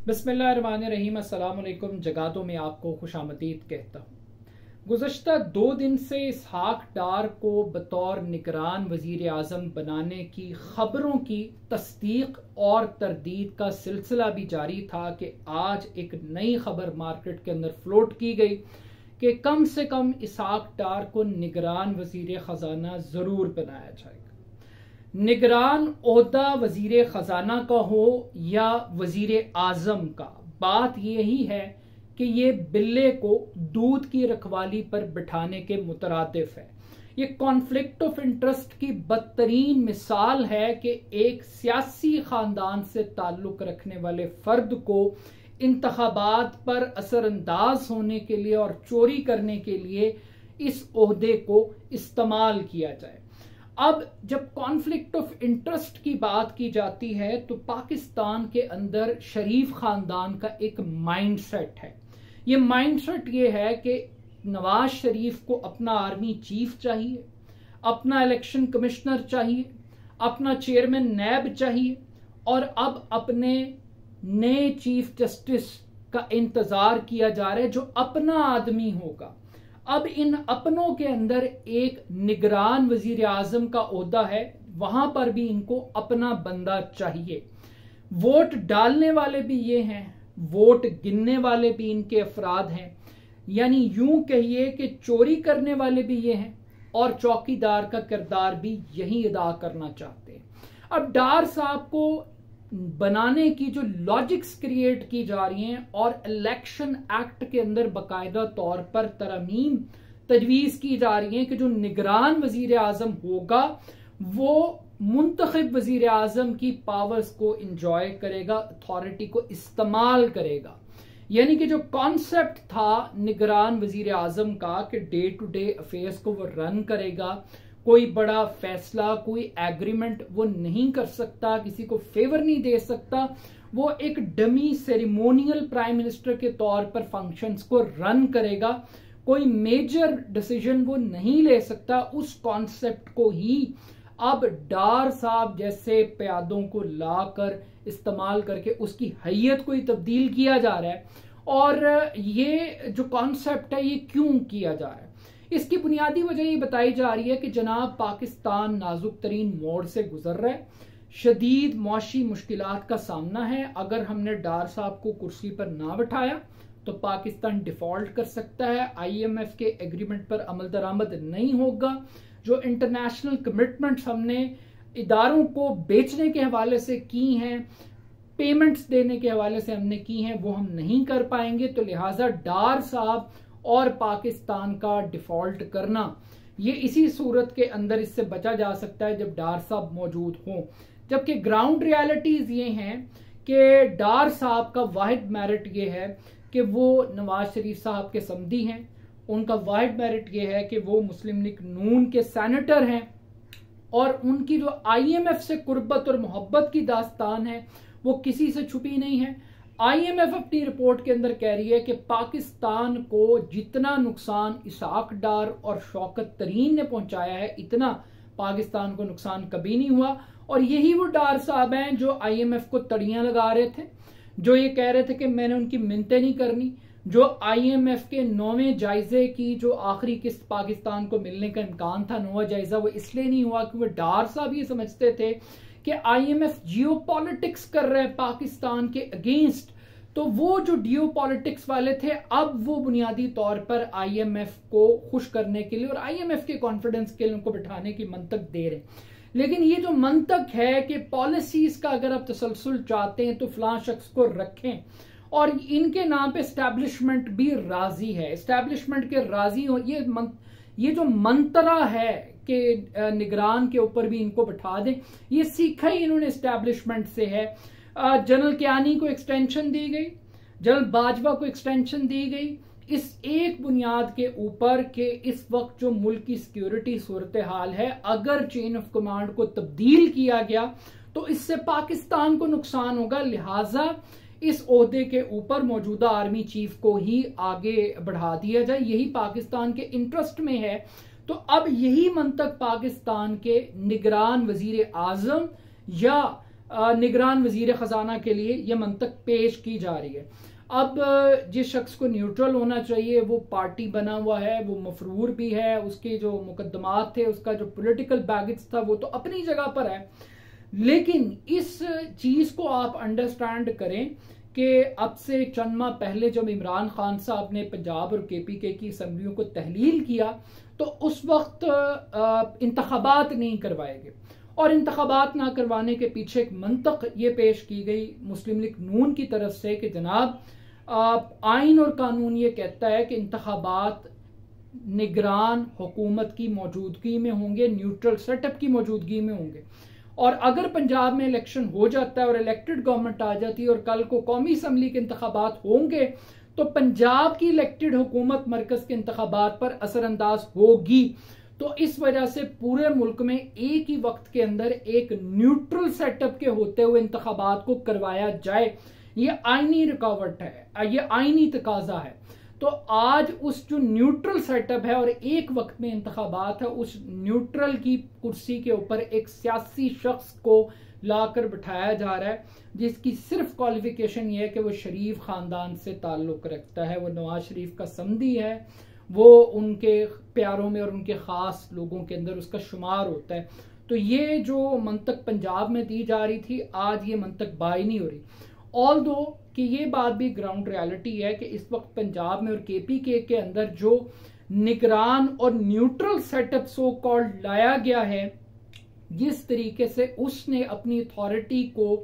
बिस्मिल्लाहिर्रहमानिर्रहीम। अस्सलाम वालेकुम। जगातों में आपको खुशामदीद कहता हूँ। गुज़श्ता 2 दिन से इसहाक डार को बतौर निगरान वज़ीर आज़म बनाने की खबरों की तस्दीक और तरदीद का सिलसिला भी जारी था कि आज एक नई खबर मार्केट के अंदर फ्लोट की गई कि कम से कम इसहाक डार को निगरान वज़ीर ख़जाना ज़रूर बनाया जाएगा। निगरान ओहदा वज़ीर ख़जाना का हो या वज़ीर आज़म का, बात यही है कि ये बिल्ले को दूध की रखवाली पर बिठाने के मुतरादिफ है। ये कॉन्फ्लिक्ट ऑफ इंटरेस्ट की बदतरीन मिसाल है कि एक सियासी खानदान से ताल्लुक रखने वाले फर्द को इंतखाबात पर असरअंदाज होने के लिए और चोरी करने के लिए इस ओहदे को इस्तेमाल किया जाए। अब जब कॉन्फ्लिक्ट ऑफ इंटरेस्ट की बात की जाती है तो पाकिस्तान के अंदर शरीफ खानदान का एक माइंडसेट है। ये माइंडसेट ये है कि नवाज शरीफ को अपना आर्मी चीफ चाहिए, अपना इलेक्शन कमिश्नर चाहिए, अपना चेयरमैन नैब चाहिए और अब अपने नए चीफ जस्टिस का इंतजार किया जा रहा है जो अपना आदमी होगा। अब इन अपनों के अंदर एक निगरान वजीर आजम का ओहदा है, वहां पर भी इनको अपना बंदा चाहिए। वोट डालने वाले भी ये हैं, वोट गिनने वाले भी इनके अफराद हैं, यानी यूं कहिए कि चोरी करने वाले भी ये हैं और चौकीदार का किरदार भी यही अदा करना चाहते हैं। अब डार साहब को बनाने की जो लॉजिक्स क्रिएट की जा रही हैं और इलेक्शन एक्ट के अंदर बाकायदा तौर पर तरमीम तजवीज की जा रही है कि जो निगरान वजीर आजम होगा वो मुंतखब वजीर आजम की पावर्स को इंजॉय करेगा, अथॉरिटी को इस्तेमाल करेगा। यानी कि जो कॉन्सेप्ट था निगरान वजीर आजम का कि डे टू डे अफेयर्स को वो रन करेगा, कोई बड़ा फैसला, कोई एग्रीमेंट वो नहीं कर सकता, किसी को फेवर नहीं दे सकता, वो एक डमी सेरेमोनियल प्राइम मिनिस्टर के तौर पर फंक्शंस को रन करेगा, कोई मेजर डिसीजन वो नहीं ले सकता। उस कॉन्सेप्ट को ही अब डार साहब जैसे प्यादों को लाकर इस्तेमाल करके उसकी हैयत को ही तब्दील किया जा रहा है। और ये जो कॉन्सेप्ट है ये क्यों किया जा रहा है, इसकी बुनियादी वजह ये बताई जा रही है कि जनाब पाकिस्तान नाजुक तरीन मोड़ से गुजर रहा है, शदीद मुआशी मुश्किलात का सामना है। अगर हमने डार साहब को कुर्सी पर ना बिठाया तो पाकिस्तान डिफॉल्ट कर सकता है, IMF के एग्रीमेंट पर अमल दरामद नहीं होगा, जो इंटरनेशनल कमिटमेंट्स हमने इदारों को बेचने के हवाले से की हैं, पेमेंट्स देने के हवाले से हमने की हैं, वो हम नहीं कर पाएंगे। तो लिहाजा डार साहब और पाकिस्तान का डिफॉल्ट करना, ये इसी सूरत के अंदर इससे बचा जा सकता है जब डार साहब मौजूद हों। जबकि ग्राउंड रियलिटीज ये हैं कि डार साहब का वाहिद मेरिट ये है कि वो नवाज शरीफ साहब के समधी हैं, उनका वाहिद मेरिट ये है कि वो मुस्लिम लीग नून के सेनेटर हैं और उनकी जो IMF से कुर्बत और मोहब्बत की दास्तान है वो किसी से छुपी नहीं है। IMF अपनी रिपोर्ट के अंदर कह रही है कि पाकिस्तान को जितना नुकसान इसहाक डार और शौकत तरीन ने पहुंचाया है इतना पाकिस्तान को नुकसान कभी नहीं हुआ। और यही वो डार साहब हैं जो IMF को तड़ियां लगा रहे थे, जो ये कह रहे थे कि मैंने उनकी मिन्नतें नहीं करनी, जो IMF के 9वें जायजे की जो आखिरी किस्त पाकिस्तान को मिलने का इम्कान था, 9वां जायजा, वो इसलिए नहीं हुआ क्योंकि डार साहब ये समझते थे कि IMF जियोपॉलिटिक्स कर रहे हैं पाकिस्तान के अगेंस्ट। तो वो जो जियोपॉलिटिक्स वाले थे अब वो बुनियादी तौर पर IMF को खुश करने के लिए और IMF के कॉन्फिडेंस के लिए उनको बिठाने की मंतक दे रहे हैं। लेकिन ये जो मंतक है कि पॉलिसीज का अगर आप तसलसल चाहते हैं तो फलां शख्स को रखें, और इनके नाम पे एस्टैब्लिशमेंट भी राजी है, एस्टैब्लिशमेंट के राजी हो, ये जो मंतरा है कि निगरान के ऊपर भी इनको बिठा दें, ये सीखा ही इन्होंने एस्टैब्लिशमेंट से है। जनरल कियानी को एक्सटेंशन दी गई, जनरल बाजवा को एक्सटेंशन दी गई, इस एक बुनियाद के ऊपर कि इस वक्त जो मुल्क की सिक्योरिटी सूरत हाल है, अगर चेन ऑफ कमांड को तब्दील किया गया तो इससे पाकिस्तान को नुकसान होगा, लिहाजा इस ओहदे के ऊपर मौजूदा आर्मी चीफ को ही आगे बढ़ा दिया जाए, यही पाकिस्तान के इंटरेस्ट में है। तो अब यही मंतक पाकिस्तान के निगरान वजीर आजम या निगरान वजीर खजाना के लिए ये मंतक पेश की जा रही है। अब जिस शख्स को न्यूट्रल होना चाहिए वो पार्टी बना हुआ है, वो मफरूर भी है, उसके जो मुकदमात थे, उसका जो पॉलिटिकल बैगेज था वो तो अपनी जगह पर है। लेकिन इस चीज को आप अंडरस्टैंड करें कि अब से चंद माह पहले जब इमरान खान साहब ने पंजाब और केपीके की असम्बलियों को तहलील किया तो उस वक्त इंतखाबात नहीं करवाए गए, और इंतखाबात ना करवाने के पीछे एक मंतक ये पेश की गई मुस्लिम लीग नून की तरफ से कि जनाब आइन और कानून ये कहता है कि इंतखाबात निगरान हुकूमत की मौजूदगी में होंगे, न्यूट्रल सेटअप की मौजूदगी में होंगे। और अगर पंजाब में इलेक्शन हो जाता है और इलेक्टेड गवर्नमेंट आ जाती है और कल को कौमी असम्बली के इंतखाबात होंगे तो पंजाब की इलेक्टेड हुकूमत मरकज के इंतखाबात पर असरअंदाज होगी। तो इस वजह से पूरे मुल्क में एक ही वक्त के अंदर एक न्यूट्रल सेटअप के होते हुए इंतखाबात को करवाया जाए, ये आईनी रुकावट है, ये आईनी तकाजा है। तो आज उस जो न्यूट्रल सेटअप है और एक वक्त में इंतखाबात है, उस न्यूट्रल की कुर्सी के ऊपर एक सियासी शख्स को लाकर बिठाया जा रहा है जिसकी सिर्फ क्वालिफिकेशन ये है कि वो शरीफ खानदान से ताल्लुक रखता है, वो नवाज शरीफ का समधी है, वो उनके प्यारों में और उनके खास लोगों के अंदर उसका शुमार होता है। तो ये जो मंतक पंजाब में दी जा रही थी, आज ये मंतक बाई नहीं हो रही। ऑल दो कि ये बात भी ग्राउंड रियलिटी है कि इस वक्त पंजाब में और केपीके के अंदर जो निगरान और न्यूट्रल सेटअप सो कॉल्ड लाया गया है, जिस तरीके से उसने अपनी अथॉरिटी को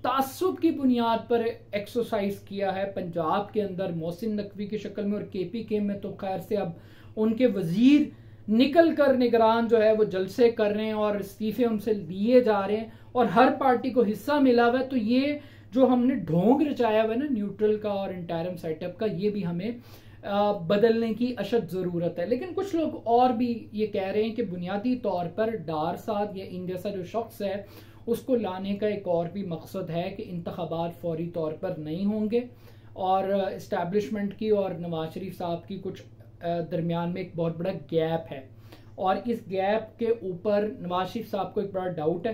तासुब की बुनियाद पर एक्सरसाइज किया है पंजाब के अंदर मोहसिन नकवी की शक्ल में, और केपीके में तो खैर से अब उनके वजीर निकल कर निगरान जो है वो जलसे कर रहे हैं और इस्तीफे उनसे लिए जा रहे हैं और हर पार्टी को हिस्सा मिला हुआ है। तो ये जो हमने ढोंग रचाया हुआ है ना न्यूट्रल का और इंटरिम सेटअप का, ये भी हमें बदलने की अशद जरूरत है। लेकिन कुछ लोग और भी ये कह रहे हैं कि बुनियादी तौर पर डार साहब या इन जैसा जो शख्स है उसको लाने का एक और भी मकसद है कि इंतखाबात फौरी तौर पर नहीं होंगे और इस्टेब्लिशमेंट की और नवाज शरीफ साहब की कुछ दरमियान में एक बहुत बड़ा गैप है, और इस गैप के ऊपर नवाज शरीफ साहब को एक बड़ा डाउट है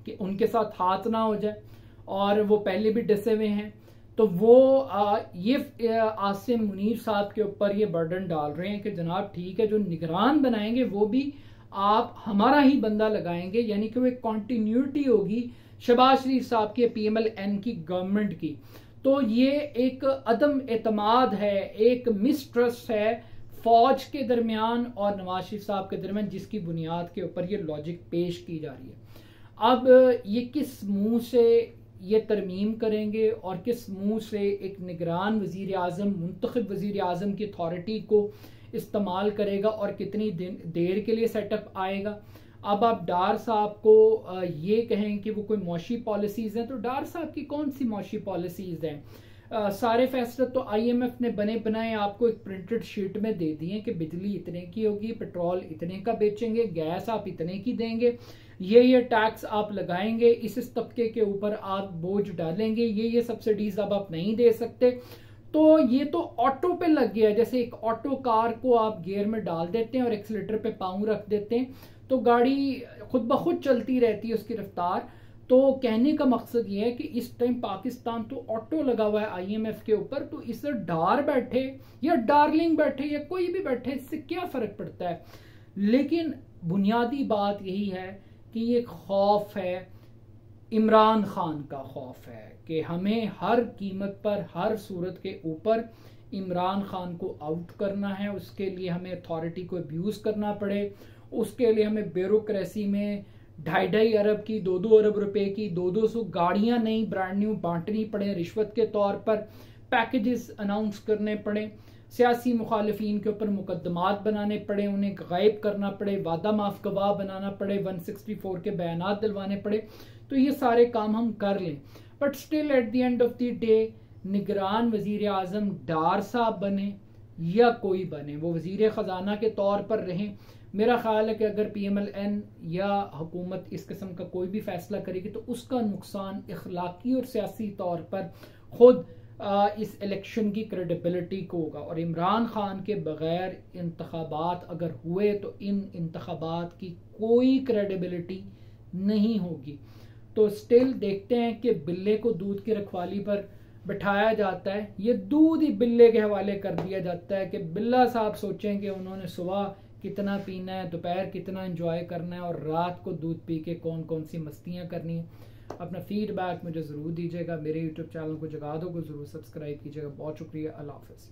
कि उनके साथ हाथ ना हो जाए, और वो पहले भी डसे हुए हैं। तो वो ये आसिम मुनीर साहब के ऊपर ये बर्डन डाल रहे हैं कि जनाब ठीक है, जो निगरान बनाएंगे वो भी आप हमारा ही बंदा लगाएंगे, यानी कि वो एक कॉन्टिन्यूटी होगी शहबाज शरीफ साहब की PMLN की गवर्नमेंट की। तो ये एक अदम एतमाद है, एक मिसट्रस्ट है फौज के दरमियान और नवाज शरीफ साहब के दरमियान, जिसकी बुनियाद के ऊपर ये लॉजिक पेश की जा रही है। अब ये किस मुंह से ये तरमीम करेंगे और किस मुंह से एक निगरान वजीर आज़म मुंतखब वजीर आज़म की अथॉरिटी को इस्तेमाल करेगा और कितनी देर के लिए सेटअप आएगा। अब आप डार साहब को ये कहें कि वो कोई मौशी पॉलिसीज हैं, तो डार साहब की कौन सी मौशी पॉलिसीज हैं? सारे फैसले तो IMF ने बने बनाए आपको एक प्रिंटेड शीट में दे दिए कि बिजली इतने की होगी, पेट्रोल इतने का बेचेंगे, गैस आप इतने की देंगे, ये टैक्स आप लगाएंगे, इस तबके के ऊपर आप बोझ डालेंगे, ये सब्सिडीज अब आप नहीं दे सकते। तो ये तो ऑटो पे लग गया है, जैसे एक ऑटो कार को आप गियर में डाल देते हैं और एक्सीलेटर पे पाँव रख देते हैं तो गाड़ी खुद ब खुद चलती रहती है उसकी रफ्तार। तो कहने का मकसद ये है कि इस टाइम पाकिस्तान तो ऑटो लगा हुआ है IMF के ऊपर, तो इससे डार बैठे या डार्लिंग बैठे या कोई भी बैठे इससे क्या फर्क पड़ता है। लेकिन बुनियादी बात यही है कि ये खौफ है, इमरान खान का खौफ है कि हमें हर कीमत पर हर सूरत के ऊपर इमरान खान को आउट करना है, उसके लिए हमें अथॉरिटी को अब्यूज करना पड़े, उसके लिए हमें ब्यूरोक्रेसी में 2.5 अरब की 2-2 अरब रुपए की 200 गाड़ियां नई ब्रांड न्यू बांटनी पड़े, रिश्वत के तौर पर पैकेजेस अनाउंस करने पड़े, सियासी मुखालिफिन के ऊपर मुकदमात बनाने पड़े, उन्हें गायब करना पड़े, वादा माफ गवाह बनाना पड़े, 164 के बयानात दिलवाने पड़े। तो ये सारे काम हम कर लें, but still at the end of the day निगरान वजीर आजम डार साहब बने या कोई बने, वो वजीर खजाना के तौर पर रहें। मेरा ख्याल है कि अगर PMLN या हुकूमत इस किस्म का कोई भी फैसला करेगी तो उसका नुकसान इखलाकी और सियासी तौर पर खुद इस इलेक्शन की क्रेडिबिलिटी को होगा, और इमरान खान के बगैर इंतखाबात अगर हुए तो इन इंतखाबात की कोई क्रेडिबिलिटी नहीं होगी। तो स्टिल देखते हैं कि बिल्ले को दूध की रखवाली पर बिठाया जाता है, ये दूध ही बिल्ले के हवाले कर दिया जाता है कि बिल्ला साहब सोचें कि उन्होंने सुबह कितना पीना है, दोपहर कितना एंजॉय करना है और रात को दूध पी के कौन कौन सी मस्तियां करनी है। अपना फीडबैक मुझे ज़रूर दीजिएगा। मेरे यूट्यूब चैनल को जगा दो को ज़रूर सब्सक्राइब कीजिएगा। बहुत शुक्रिया। अल्लाह हाफ़िज़।